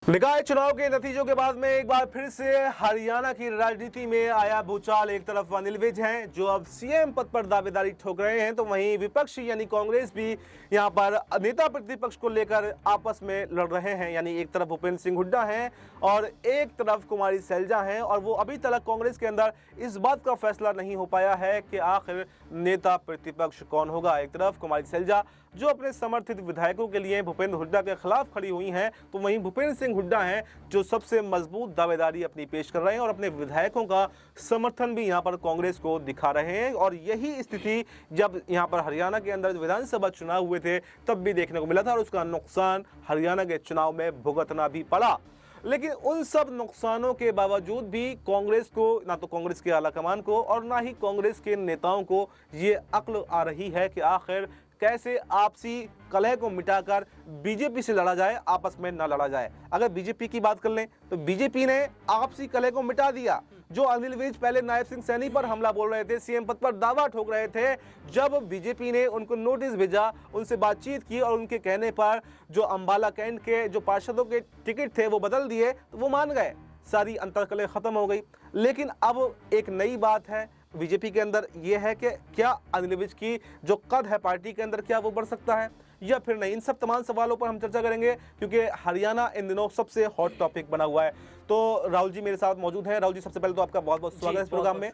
निकाय चुनाव के नतीजों के बाद में एक बार फिर से हरियाणा की राजनीति में आया भूचाल। एक तरफ अनिल विज हैं जो अब सीएम पद पर दावेदारी ठोक रहे हैं, तो वहीं विपक्ष यानी कांग्रेस भी यहां पर नेता प्रतिपक्ष को लेकर आपस में लड़ रहे हैं। यानी एक तरफ भूपेंद्र सिंह हुड्डा हैं और एक तरफ कुमारी सैलजा हैं, और वो अभी तक कांग्रेस के अंदर इस बात का फैसला नहीं हो पाया है कि आखिर नेता प्रतिपक्ष कौन होगा। एक तरफ कुमारी सैलजा जो अपने समर्थित विधायकों के लिए भूपेंद्र हुड्डा के खिलाफ खड़ी हुई हैं, तो वहीं भूपेंद्र सिंह हुड्डा हैं जो सबसे मजबूत दावेदारी अपनी पेश कर रहे हैं और अपने विधायकों का समर्थन भी यहां पर कांग्रेस को दिखा रहे हैं। और यही स्थिति जब यहां पर हरियाणा के अंदर विधानसभा चुनाव हुए थे तब भी देखने को मिला था, और उसका नुकसान हरियाणा के चुनाव में भुगतना भी पड़ा। लेकिन उन सब नुकसानों के बावजूद भी कांग्रेस को, ना तो कांग्रेस के आलाकमान को और ना ही कांग्रेस के नेताओं को ये अक्ल आ रही है कि आखिर कैसे आपसी कलह को मिटाकर बीजेपी से लड़ा जाए, आपस में न लड़ा जाए। अगर बीजेपी की बात कर लें तो बीजेपी ने आपसी कलह को मिटा दिया। जो अनिल विज पहले नायब सिंह सैनी पर हमला बोल रहे थे, सीएम पद पर दावा ठोक रहे थे, जब बीजेपी ने उनको नोटिस भेजा, उनसे बातचीत की और उनके कहने पर जो अंबाला कैंट के जो पार्षदों के टिकट थे वो बदल दिए, तो वो मान गए, सारी अंतर्कलह खत्म हो गई। लेकिन अब एक नई बात है बीजेपी के अंदर, ये है कि क्या अनिल विज की जो कद है पार्टी के अंदर, क्या वो बढ़ सकता है या फिर नहीं। इन सब तमाम सवालों पर हम चर्चा करेंगे क्योंकि हरियाणा इन दिनों सबसे हॉट टॉपिक बना हुआ है। तो राहुल जी मेरे साथ मौजूद हैं। राहुल जी, सबसे पहले तो आपका बहुत बहुत स्वागत है इस प्रोग्राम में।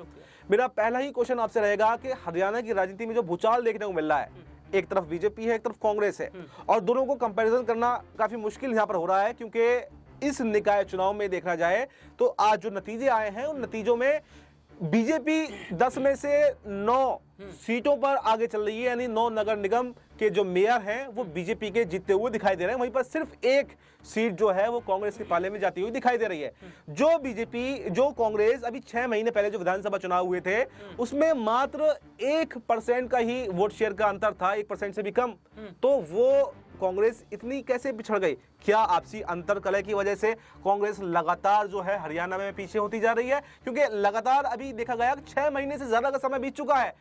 मेरा पहला ही क्वेश्चन आपसे रहेगा कि हरियाणा की राजनीति में जो भूचाल देखने को मिल रहा है, एक तरफ बीजेपी है, एक तरफ कांग्रेस है, और दोनों को कंपैरिजन करना काफी मुश्किल यहाँ पर हो रहा है, क्योंकि इस निकाय चुनाव में देखा जाए तो आज जो नतीजे आए हैं उन नतीजों में बीजेपी 10 में से 9 सीटों पर आगे चल रही है। यानी 9 नगर निगम के जो मेयर हैं वो बीजेपी के जीतते हुए दिखाई दे रहे हैं। वहीं पर सिर्फ एक सीट जो है वो कांग्रेस के पाले में जाती हुई दिखाई दे रही है। जो कांग्रेस अभी 6 महीने पहले जो विधानसभा चुनाव हुए थे उसमें मात्र 1% का ही वोट शेयर का अंतर था, 1% से भी कम। तो वो कांग्रेस इतनी कैसे पिछड़ गई? क्या आपसी अंतर कलह की वजह से कांग्रेस लगातार जो है हरियाणा में पीछे होती जा रही है? क्योंकि लगातार अभी देखा गया 6 महीने से ज्यादा का समय बीत चुका है,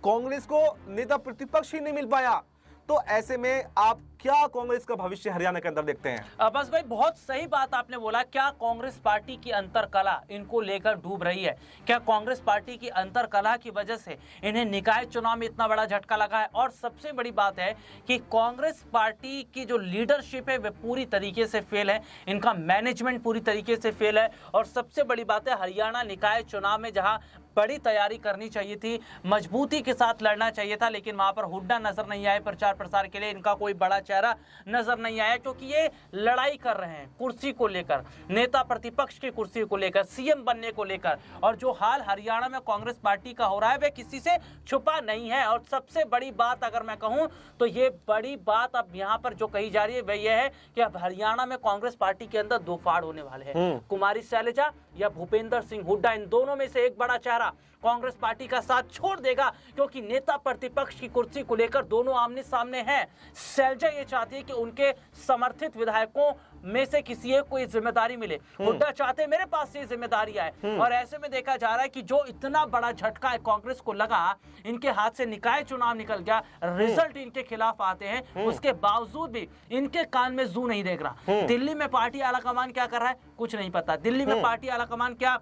कांग्रेस को नेता प्रतिपक्ष ही नहीं मिल पाया। तो ऐसे में आप क्या कांग्रेस का भविष्य हरियाणा के अंदर देखते हैं? बस भाई, बहुत सही बात आपने बोला। क्या कांग्रेस पार्टी की अंतरकला इनको लेकर डूब रही है? क्या कांग्रेस पार्टी की अंतरकला की वजह से इन्हें निकाय चुनाव में इतना बड़ा झटका लगा है? और सबसे बड़ी बात है कि कांग्रेस पार्टी की जो लीडरशिप है वह पूरी तरीके से फेल है, इनका मैनेजमेंट पूरी तरीके से फेल है। और सबसे बड़ी बात है, हरियाणा निकाय चुनाव में जहां बड़ी तैयारी करनी चाहिए थी, मजबूती के साथ लड़ना चाहिए था, लेकिन वहां पर हुड्डा नजर नहीं आए प्रचार प्रसार के लिए। इनका कोई बड़ा चेहरा नजर नहीं आया, क्योंकि ये लड़ाई कर रहे हैं कुर्सी को लेकर, नेता प्रतिपक्ष की कुर्सी को लेकर, सीएम बनने को लेकर। और जो हाल हरियाणा में कांग्रेस पार्टी का हो रहा है वह किसी से छुपा नहीं है। और सबसे बड़ी बात अगर मैं कहूं तो ये बड़ी बात अब यहाँ पर जो कही जा रही है वह यह है कि अब हरियाणा में कांग्रेस पार्टी के अंदर 2 फाड़ होने वाले हैं, कुमारी सैलजा या भूपेंद्र सिंह हुड्डा। इन दोनों में से एक बड़ा चेहरा कांग्रेस पार्टी का साथ छोड़ देगा, क्योंकि नेता प्रतिपक्ष की कुर्सी को लेकर दोनों आमने सामने हैं। सैलजा ये चाहती है कि उनके समर्थित विधायकों में से किसी एक को ये जिम्मेदारी मिले, हुड्डा चाहते मेरे पास से जिम्मेदारी आए। और ऐसे में देखा जा रहा है कि जो इतना बड़ा झटका है कांग्रेस को लगा, इनके हाथ से निकाय चुनाव निकल गया, रिजल्ट इनके खिलाफ आते हैं, उसके बावजूद भी इनके कान में जू नहीं देख रहा। दिल्ली में पार्टी आलाकमान क्या कर रहा है कुछ नहीं पता, दिल्ली में पार्टी आलाकमान क्या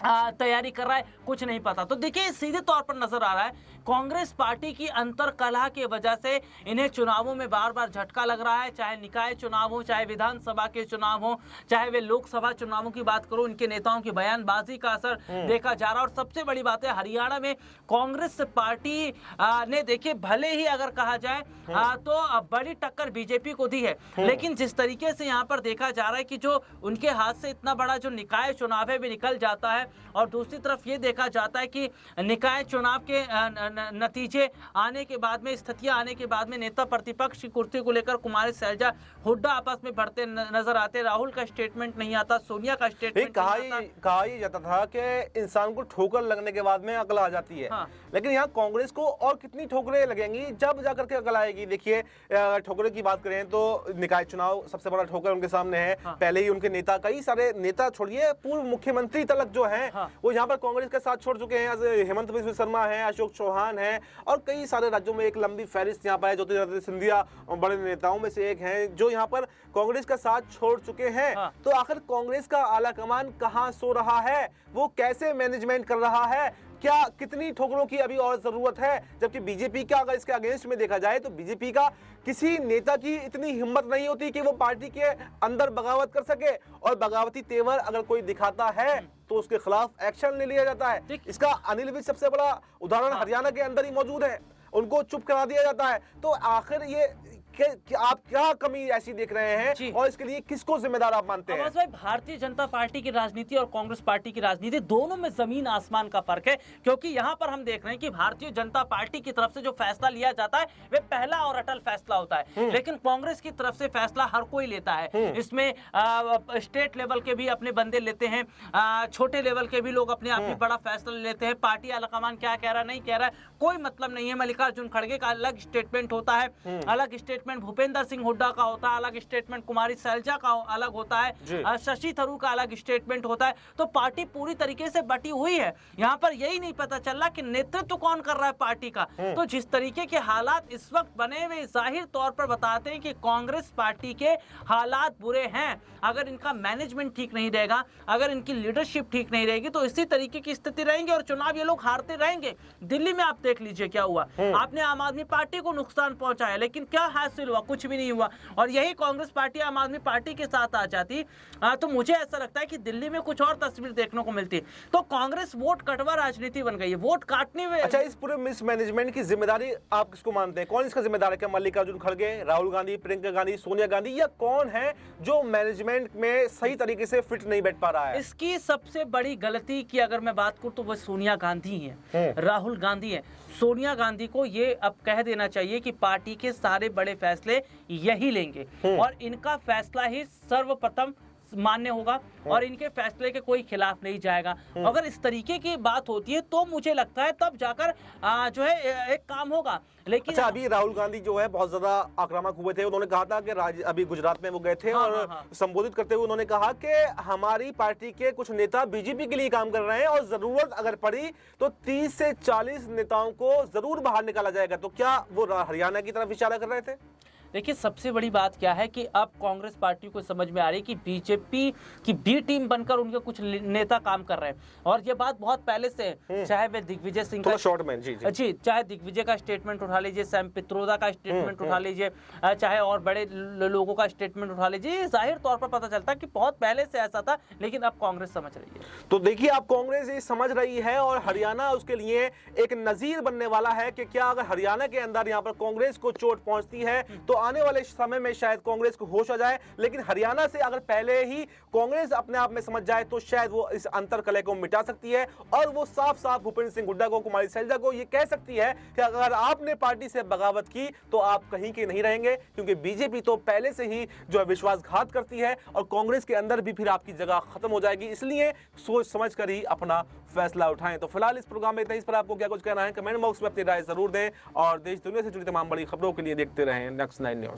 तैयारी कर रहा है कुछ नहीं पता। तो देखिए, सीधे तौर पर नजर आ रहा है कांग्रेस पार्टी की अंतरकलह की वजह से इन्हें चुनावों में बार बार झटका लग रहा है। चाहे निकाय चुनाव हो, चाहे विधानसभा के चुनाव हो, चाहे वे लोकसभा चुनावों की बात करो, इनके नेताओं की बयानबाजी का असर देखा जा रहा है। और सबसे बड़ी बात है, हरियाणा में कांग्रेस पार्टी ने देखिए भले ही अगर कहा जाए तो बड़ी टक्कर बीजेपी को दी है, लेकिन जिस तरीके से यहाँ पर देखा जा रहा है कि जो उनके हाथ से इतना बड़ा जो निकाय चुनाव है वे निकल जाता है, और दूसरी तरफ ये देखा जाता है कि निकाय चुनाव के नतीजे आने के बाद में, स्थितियां आने के बाद में नेता प्रतिपक्ष की कुर्सी को लेकर कुमारी सैलजा हुड्डा आपस में बढ़ते नजर आते। राहुल का स्टेटमेंट नहीं आता, सोनिया का स्टेटमेंट कहा ही जाता था कि इंसान को ठोकर लगने के बाद में अकल आ जाती है। लेकिन यहाँ कांग्रेस को और कितनी ठोकरें लगेंगी जब जाकर के अकल आएगी। देखिए ठोकरें की बात करें तो निकाय चुनाव सबसे बड़ा ठोकर उनके सामने है। पहले ही उनके नेता, कई सारे नेता छोड़िए पूर्व मुख्यमंत्री तलक जो हैं वो यहाँ पर कांग्रेस का साथ छोड़ चुके हैं। हेमंत बिस्वा शर्मा है, अशोक चौहान है और कई सारे राज्यों में एक लंबी फहरिस्त यहाँ पर है। ज्योतिरादित्य सिंधिया बड़े नेताओं में से एक हैं जो यहाँ पर कांग्रेस का साथ छोड़ चुके हैं। तो आखिर कांग्रेस का आला कमान कहां सो रहा है, वो कैसे मैनेजमेंट कर रहा है, क्या कितनी ठोकरों की अभी और जरूरत है? जबकि बीजेपी का अगर इसके अगेंस्ट में देखा जाए तो बीजेपी का किसी नेता की इतनी हिम्मत नहीं होती कि वो पार्टी के अंदर बगावत कर सके, और बगावती तेवर अगर कोई दिखाता है तो उसके खिलाफ एक्शन ले लिया जाता है। इसका अनिल विज सबसे बड़ा उदाहरण हरियाणा के अंदर ही मौजूद है, उनको चुप करा दिया जाता है। तो आखिर ये आप क्या कमी ऐसी देख रहे हैं और इसके लिए किसको जिम्मेदार आप मानते हैं? भाई, भारतीय जनता पार्टी की राजनीति और कांग्रेस पार्टी की राजनीति दोनों में जमीन आसमान का फर्क है, क्योंकि यहाँ पर हम देख रहे हैं कि भारतीय जनता पार्टी की तरफ से जो फैसला लिया जाता है वे पहला और अटल फैसला होता है, लेकिन कांग्रेस की तरफ से फैसला हर कोई लेता है। इसमें स्टेट लेवल के भी अपने बंदे लेते हैं, छोटे लेवल के भी लोग अपने आप ही बड़ा फैसला लेते हैं। पार्टी आलाकमान क्या कह रहा है, नहीं कह रहा है, कोई मतलब नहीं है। मल्लिकार्जुन खड़गे का अलग स्टेटमेंट होता है, अलग स्टेटमेंट भूपेंद्र सिंह हुड्डा का होता है, अलग स्टेटमेंट कुमारी शैलजा का अलग होता है, शशि थरूर का अलग स्टेटमेंट होता है। तो पार्टी पूरी तरीके से बटी हुई है। यहाँ पर यही नहीं पता चल रहा कि नेतृत्व कौन कर रहा है पार्टी का। तो जिस तरीके के हालात इस वक्त बने हुए जाहिर तौर पर बताते हैं कि कांग्रेस पार्टी के हालात बुरे हैं। अगर इनका मैनेजमेंट ठीक नहीं रहेगा, अगर इनकी लीडरशिप ठीक नहीं रहेगी तो इसी तरीके की स्थिति रहेंगे और चुनाव ये लोग हारते रहेंगे। दिल्ली में आप देख लीजिए क्या हुआ, आपने आम आदमी पार्टी को नुकसान पहुंचाया, लेकिन क्या हासिल हुआ? कुछ भी नहीं हुआ। और यही कांग्रेस पार्टी आम आदमी पार्टी के साथ आ जाती तो मुझे ऐसा लगता है कि दिल्ली में कुछ और तस्वीर देखने को मिलती। तो कांग्रेस वोट कटवा राजनीति बन गई है, वोट काटने में। अच्छा, इस पूरे मिसमैनेजमेंट की जिम्मेदारी आप किसको मानते हैं? कौन इसका जिम्मेदार है? क्या मल्लिकार्जुन खड़गे, राहुल गांधी, प्रियंका गांधी, सोनिया गांधी, या कौन है जो मैनेजमेंट में सही तरीके से फिट नहीं बैठ पा रहा है? इसकी सबसे बड़ी गलती की अगर मैं बात करूं तो वो सोनिया गांधी है, राहुल गांधी है। सोनिया गांधी को ये अब कह देना चाहिए कि पार्टी के सारे बड़े फैसले यही लेंगे और इनका फैसला ही सर्वप्रथम मान्य होगा और इनके फैसले के कोई खिलाफ नहीं जाएगा। अगर इस तरीके की बात होती है तो मुझे लगता है तब जाकर जो है एक काम होगा। लेकिन अच्छा, अभी राहुल गांधी जो है बहुत ज्यादा आक्रामक हुए थे। उन्होंने कहा था कि अभी गुजरात में वो गए थे और संबोधित करते हुए उन्होंने कहा कि हमारी पार्टी के कुछ नेता बीजेपी के लिए काम कर रहे हैं और जरूरत अगर पड़ी तो 30 से 40 नेताओं को जरूर बाहर निकाला जाएगा। तो क्या वो हरियाणा की तरफ इशारा कर रहे थे? देखिए, सबसे बड़ी बात क्या है कि अब कांग्रेस पार्टी को समझ में आ रही है कि बीजेपी की बी टीम बनकर उनके कुछ नेता काम कर रहे हैं और ये बात बहुत पहले से है। चाहे वे दिग्विजय सिंह का शॉर्ट मैन जी चाहे दिग्विजय का स्टेटमेंट उठा लीजिए, सैम पित्रोदा का स्टेटमेंट उठा लीजिए, चाहे और बड़े लोगों का स्टेटमेंट उठा लीजिए, जाहिर तौर पर पता चलता है कि बहुत पहले से ऐसा था, लेकिन अब कांग्रेस समझ रही है। तो देखिए, अब कांग्रेस ये समझ रही है और हरियाणा उसके लिए एक नजीर बनने वाला है कि क्या अगर हरियाणा के अंदर यहाँ पर कांग्रेस को चोट पहुंचती है तो आने वाले समय में शायद कांग्रेस को होश आ जाए। लेकिन हरियाणा से अगर पहले ही कांग्रेस अपने आप में समझ जाए तो शायद वो इस अंतर कलह को मिटा सकती है और वो साफ साफ भूपेंद्र सिंह हुड्डा को, कुमारी शैलजा को ये कह सकती है कि अगर आपने पार्टी से बगावत की तो आप कहीं के नहीं रहेंगे, क्योंकि बीजेपी तो पहले से ही जो है विश्वासघात करती है और कांग्रेस के अंदर भी फिर आपकी जगह खत्म हो जाएगी। इसलिए सोच समझ कर ही अपना फैसला उठाएं। तो फिलहाल इस प्रोग्राम में इतना ही। इस पर आपको क्या कुछ कहना है कमेंट बॉक्स में अपनी राय जरूर दें और देश दुनिया से जुड़ी तमाम बड़ी खबरों के लिए देखते रहें नेक्स्ट 9 न्यूज़।